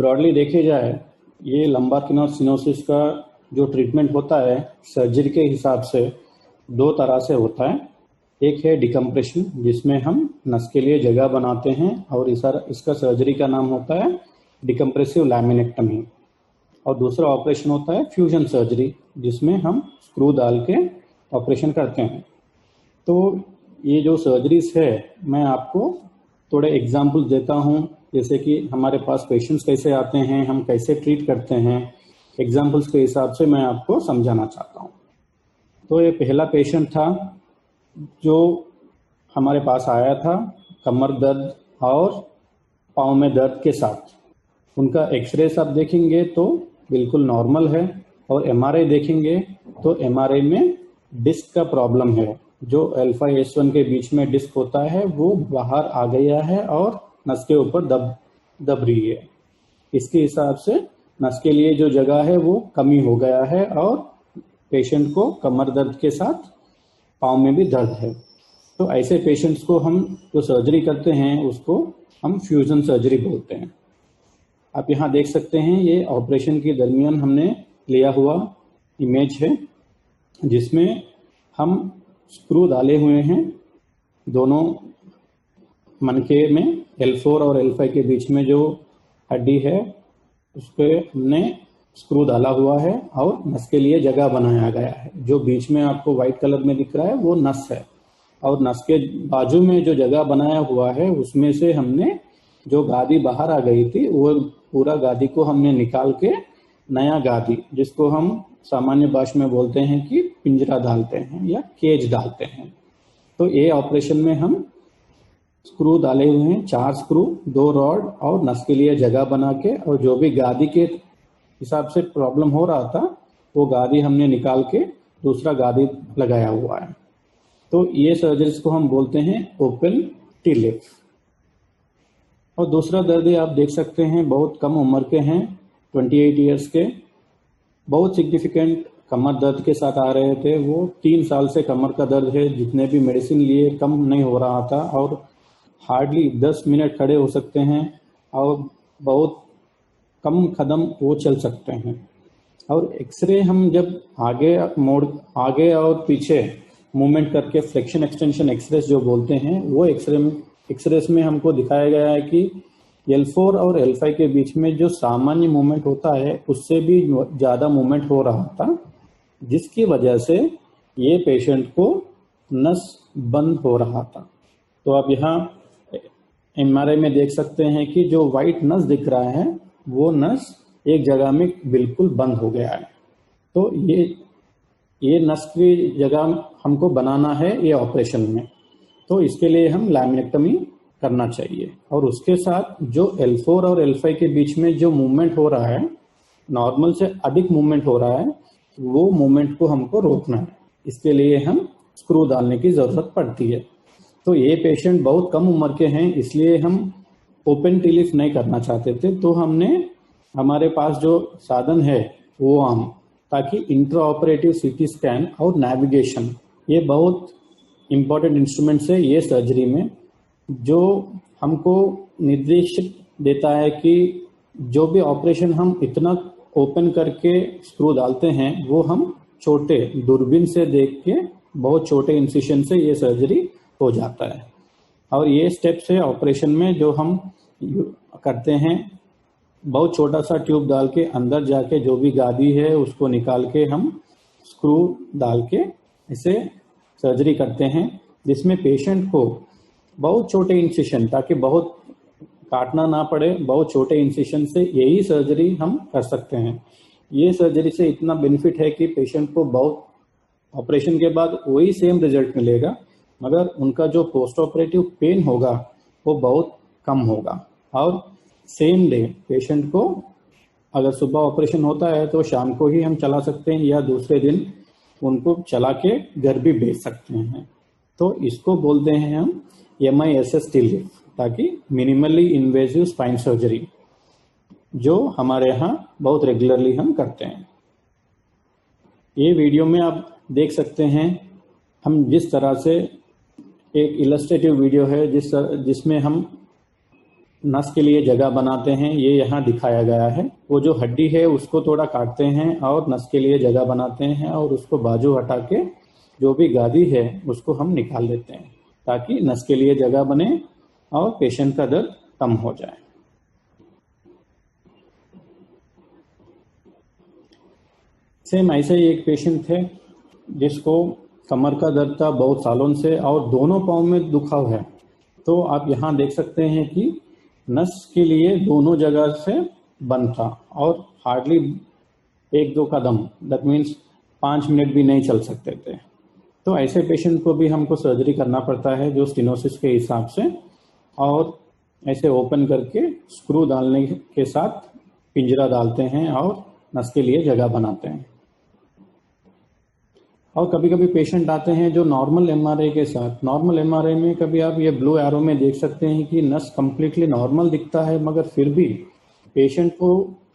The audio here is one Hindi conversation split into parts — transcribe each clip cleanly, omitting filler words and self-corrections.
ब्रॉडली देखे जाए ये लंबार किनोर सिनोसिस का जो ट्रीटमेंट होता है सर्जरी के हिसाब से दो तरह से होता है। एक है डिकम्प्रेशन, जिसमें हम नस के लिए जगह बनाते हैं और इसका सर्जरी का नाम होता है डिकम्प्रेसिव लैमिनेक्टमी। और दूसरा ऑपरेशन होता है फ्यूजन सर्जरी, जिसमें हम स्क्रू डाल के ऑपरेशन करते हैं। तो ये जो सर्जरीज है मैं आपको थोड़े एग्जाम्पल देता हूँ, जैसे कि हमारे पास पेशेंट्स कैसे आते हैं, हम कैसे ट्रीट करते हैं, एग्जाम्पल्स के हिसाब से मैं आपको समझाना चाहता हूँ। तो ये पहला पेशेंट था जो हमारे पास आया था कमर दर्द और पाँव में दर्द के साथ। उनका एक्सरे आप देखेंगे तो बिल्कुल नॉर्मल है, और एमआरआई देखेंगे तो एमआरआई में डिस्क का प्रॉब्लम है। जो अल्फा S1 के बीच में डिस्क होता है वो बाहर आ गया है और नस के ऊपर दब रही है। इसके हिसाब से नस के लिए जो जगह है वो कमी हो गया है और पेशेंट को कमर दर्द के साथ पाँव में भी दर्द है। तो ऐसे पेशेंट्स को हम जो सर्जरी करते हैं उसको हम फ्यूजन सर्जरी बोलते हैं। आप यहाँ देख सकते हैं ये ऑपरेशन के दरमियान हमने लिया हुआ इमेज है, जिसमें हम स्क्रू डाले हुए हैं दोनों मनके में। L4 और L5 के बीच में जो हड्डी है उस पर हमने स्क्रू डाला हुआ है और नस के लिए जगह बनाया गया है। जो बीच में आपको व्हाइट कलर में दिख रहा है वो नस है, और नस के बाजू में जो जगह बनाया हुआ है उसमें से हमने जो गादी बाहर आ गई थी वो पूरा गादी को हमने निकाल के नया गादी, जिसको हम सामान्य भाषा में बोलते हैं कि पिंजरा डालते हैं या केज डालते हैं। तो ये ऑपरेशन में हम स्क्रू डाले हुए हैं, 4 स्क्रू, 2 रॉड और नस के लिए जगह बना के, और जो भी गादी के हिसाब से प्रॉब्लम हो रहा था वो गादी हमने निकाल के दूसरा गादी लगाया हुआ है। तो ये सर्जरीज को हम बोलते हैं ओपन टी-लिप। और दूसरा दर्द आप देख सकते हैं, बहुत कम उम्र के हैं, 28 ईयर्स के, बहुत सिग्निफिकेंट कमर दर्द के साथ आ रहे थे। वो 3 साल से कमर का दर्द है, जितने भी मेडिसिन लिए कम नहीं हो रहा था, और हार्डली 10 मिनट खड़े हो सकते हैं और बहुत कम कदम वो चल सकते हैं। और एक्सरे हम जब आगे और पीछे मूवमेंट करके फ्लेक्शन एक्सटेंशन एक्सरे जो बोलते हैं, वो एक्सरेस में हमको दिखाया गया है कि L4 और L5 के बीच में जो सामान्य मूवमेंट होता है उससे भी ज़्यादा मूवमेंट हो रहा था, जिसकी वजह से ये पेशेंट को नस बंद हो रहा था। तो आप यहाँ MRI में देख सकते हैं कि जो वाइट नस दिख रहा है वो नस एक जगह में बिल्कुल बंद हो गया है। तो ये नस की जगह हमको बनाना है ये ऑपरेशन में, तो इसके लिए हम लैमिनेक्टमी करना चाहिए। और उसके साथ जो L4 और L5 के बीच में जो मूवमेंट हो रहा है, नॉर्मल से अधिक मूवमेंट हो रहा है, वो मूवमेंट को हमको रोकना है। इसके लिए हम स्क्रू डालने की जरूरत पड़ती है। तो ये पेशेंट बहुत कम उम्र के हैं, इसलिए हम ओपन टी-लिप नहीं करना चाहते थे। तो हमने हमारे पास जो साधन है वो आम, ताकि इंट्रा ऑपरेटिव CT स्कैन और नेविगेशन, ये बहुत इम्पोर्टेंट इंस्ट्रूमेंट्स है ये सर्जरी में, जो हमको निर्देश देता है कि जो भी ऑपरेशन हम इतना ओपन करके स्क्रू डालते हैं वो हम छोटे दूरबीन से देख के बहुत छोटे इंसिशन से ये सर्जरी हो जाता है। और ये स्टेप्स है ऑपरेशन में जो हम करते हैं, बहुत छोटा सा ट्यूब डाल के अंदर जाके जो भी गादी है उसको निकाल के हम स्क्रू डाल के इसे सर्जरी करते हैं, जिसमें पेशेंट को बहुत छोटे इंसिशन, ताकि बहुत काटना ना पड़े, बहुत छोटे इंसिशन से यही सर्जरी हम कर सकते हैं। ये सर्जरी से इतना बेनिफिट है कि पेशेंट को बहुत ऑपरेशन के बाद वही सेम रिजल्ट मिलेगा, मगर उनका जो पोस्ट ऑपरेटिव पेन होगा वो बहुत कम होगा। और सेम डे पेशेंट को, अगर सुबह ऑपरेशन होता है तो शाम को ही हम चला सकते हैं, या दूसरे दिन उनको चला के घर भी भेज सकते हैं। तो इसको बोलते हैं हम MISS टी-लिप, ताकि मिनिमली इन्वेजिव स्पाइन सर्जरी, जो हमारे यहाँ बहुत रेगुलरली हम करते हैं। ये वीडियो में आप देख सकते हैं हम जिस तरह से, एक इलस्ट्रेटिव वीडियो है जिसमें हम नस के लिए जगह बनाते हैं, ये यहाँ दिखाया गया है। वो जो हड्डी है उसको थोड़ा काटते हैं और नस के लिए जगह बनाते हैं और उसको बाजू हटा के जो भी गादी है उसको हम निकाल देते हैं ताकि नस के लिए जगह बने और पेशेंट का दर्द कम हो जाए। सेम ऐसे ही एक पेशेंट थे जिसको कमर का दर्द था बहुत सालों से और दोनों पाँव में दुखाव है। तो आप यहाँ देख सकते हैं कि नस के लिए दोनों जगह से बंद था और hardly 1-2 Kadam, that means 5 minute भी नहीं चल सकते थे। तो ऐसे पेशेंट को भी हमको सर्जरी करना पड़ता है जो स्टेनोसिस के हिसाब से, और ऐसे ओपन करके स्क्रू डालने के साथ पिंजरा डालते हैं और नस के लिए जगह बनाते हैं। और कभी कभी पेशेंट आते हैं जो नॉर्मल एमआरआई के साथ। नॉर्मल एमआरआई में कभी आप ये ब्लू एरो में देख सकते हैं कि नस कंप्लीटली नॉर्मल दिखता है, मगर फिर भी पेशेंट को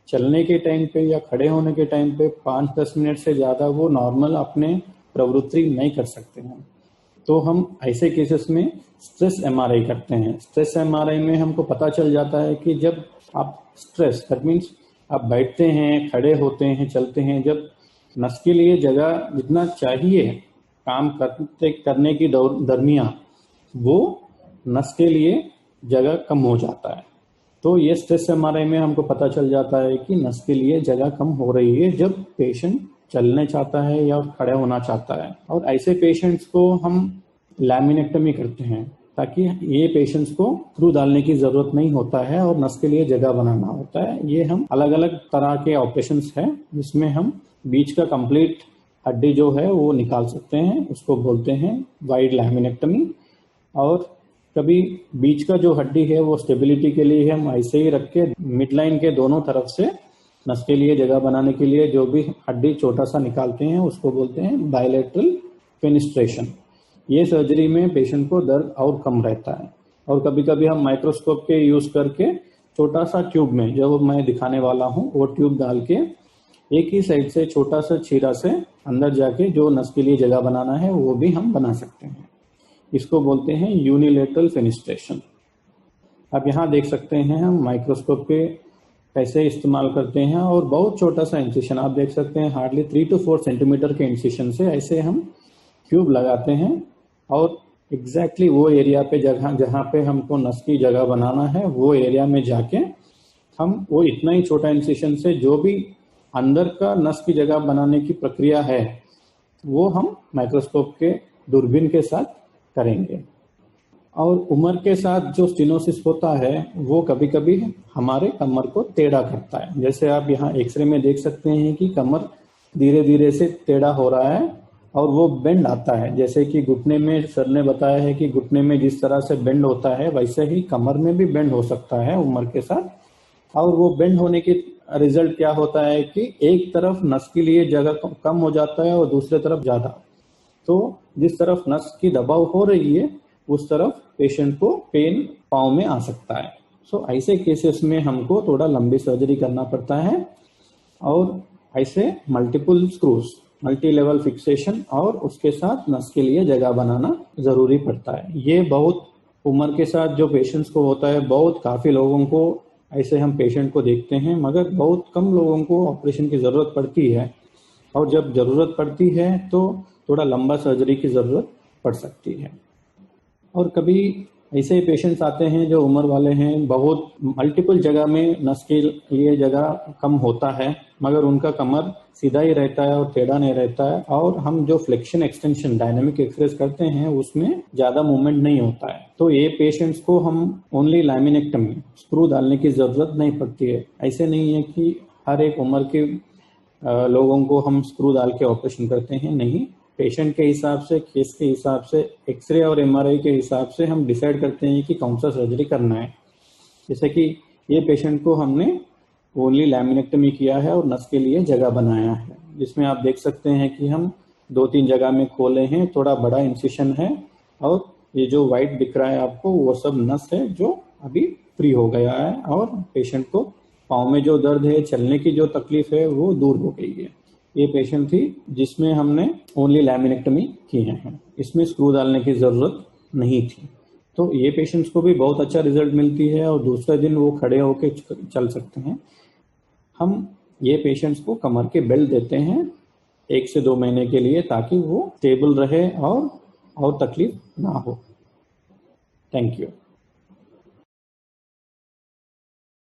चलने के टाइम पे या खड़े होने के टाइम पे 5-10 मिनट से ज़्यादा वो नॉर्मल अपने प्रवृत्ति नहीं कर सकते हैं। तो हम ऐसे केसेस में स्ट्रेस एमआरआई करते हैं। स्ट्रेस एमआरआई में हमको पता चल जाता है कि जब आप स्ट्रेस, दैट मीन्स आप बैठते हैं, खड़े होते हैं, चलते हैं, जब नस के लिए जगह जितना चाहिए काम करने की दरमियान वो नस के लिए जगह कम हो जाता है। तो ये स्ट्रेस एमआरआई में हमको पता चल जाता है कि नस के लिए जगह कम हो रही है जब पेशेंट चलने चाहता है या खड़े होना चाहता है। और ऐसे पेशेंट्स को हम लैमिनेक्टमी करते हैं ताकि ये पेशेंट्स को स्क्रू डालने की जरूरत नहीं होता है और नस के लिए जगह बनाना होता है। ये हम अलग अलग तरह के ऑपरेशंस हैं जिसमें हम बीच का कंप्लीट हड्डी जो है वो निकाल सकते हैं, उसको बोलते हैं वाइड लैमिनेक्टमी। और कभी बीच का जो हड्डी है वो स्टेबिलिटी के लिए हम ऐसे ही रख के मिड लाइन के दोनों तरफ से नस के लिए जगह बनाने के लिए जो भी हड्डी छोटा सा निकालते हैं उसको बोलते हैं बायलैटरल फेनिस्ट्रेशन। ये सर्जरी में पेशेंट को दर्द और कम रहता है। और कभी कभी हम माइक्रोस्कोप के यूज करके छोटा सा ट्यूब में, जो मैं दिखाने वाला हूँ, वो ट्यूब डाल के एक ही साइड से छोटा सा चीरा से अंदर जाके जो नस के लिए जगह बनाना है वो भी हम बना सकते हैं। इसको बोलते हैं यूनिलेटरल फेनिस्ट्रेशन। आप यहाँ देख सकते हैं हम माइक्रोस्कोप के कैसे इस्तेमाल करते हैं और बहुत छोटा सा इंसिशन आप देख सकते हैं, हार्डली 3 to 4 सेंटीमीटर के इंसिशन से ऐसे हम ट्यूब लगाते हैं और एग्जैक्टली वो एरिया पे जहाँ पे हमको नस की जगह बनाना है वो एरिया में जाके हम वो इतना ही छोटा इंसिशन से जो भी अंदर का नस की जगह बनाने की प्रक्रिया है वो हम माइक्रोस्कोप के दूरबीन के साथ करेंगे। और उम्र के साथ जो स्टेनोसिस होता है वो कभी कभी हमारे कमर को टेढ़ा करता है। जैसे आप यहाँ एक्सरे में देख सकते हैं कि कमर धीरे धीरे से टेढ़ा हो रहा है और वो बेंड आता है। जैसे कि घुटने में सर ने बताया है कि घुटने में जिस तरह से बेंड होता है वैसे ही कमर में भी बेंड हो सकता है उम्र के साथ। और वो बेंड होने की रिजल्ट क्या होता है कि एक तरफ नस के लिए जगह कम हो जाता है और दूसरे तरफ ज्यादा। तो जिस तरफ नस की दबाव हो रही है उस तरफ पेशेंट को पेन पाँव में आ सकता है। सो ऐसे केसेस में हमको थोड़ा लंबी सर्जरी करना पड़ता है और ऐसे multiple screws, multi level fixation और उसके साथ नस के लिए जगह बनाना जरूरी पड़ता है। ये बहुत उम्र के साथ जो पेशेंट्स को होता है, बहुत काफी लोगों को ऐसे हम पेशेंट को देखते हैं, मगर बहुत कम लोगों को ऑपरेशन की जरूरत पड़ती है। और जब जरूरत पड़ती है तो थोड़ा लंबा सर्जरी की जरूरत पड़ सकती है। और कभी ऐसे पेशेंट्स आते हैं जो उम्र वाले हैं, बहुत मल्टीपल जगह में नस के लिए जगह कम होता है मगर उनका कमर सीधा ही रहता है और टेढ़ा नहीं रहता है। और हम जो फ्लेक्शन एक्सटेंशन डायनामिक एक्सरसाइज करते हैं उसमें ज्यादा मूवमेंट नहीं होता है। तो ये पेशेंट्स को हम ओनली लैमिनेक्टमी, स्क्रू डालने की जरूरत नहीं पड़ती है। ऐसे नहीं है कि हर एक उम्र के लोगों को हम स्क्रू डाल के ऑपरेशन करते हैं, नहीं। पेशेंट के हिसाब से, केस के हिसाब से, एक्सरे और एमआरआई के हिसाब से हम डिसाइड करते हैं कि कौन सा सर्जरी करना है। जैसे कि ये पेशेंट को हमने ओनली लैमिनेक्टमी किया है और नस के लिए जगह बनाया है, जिसमें आप देख सकते हैं कि हम 2-3 जगह में खोले हैं, थोड़ा बड़ा इंसिशन है और ये जो वाइट दिख रहा है आपको वो सब नस है जो अभी फ्री हो गया है और पेशेंट को पाँव में जो दर्द है, चलने की जो तकलीफ है वो दूर हो गई है। ये पेशेंट थी जिसमें हमने ओनली लैमिनेक्टमी की है, इसमें स्क्रू डालने की जरूरत नहीं थी। तो ये पेशेंट्स को भी बहुत अच्छा रिजल्ट मिलती है और दूसरे दिन वो खड़े होके चल सकते हैं। हम ये पेशेंट्स को कमर के बेल्ट देते हैं 1 से 2 महीने के लिए, ताकि वो स्टेबल रहे और तकलीफ ना हो। Thank you.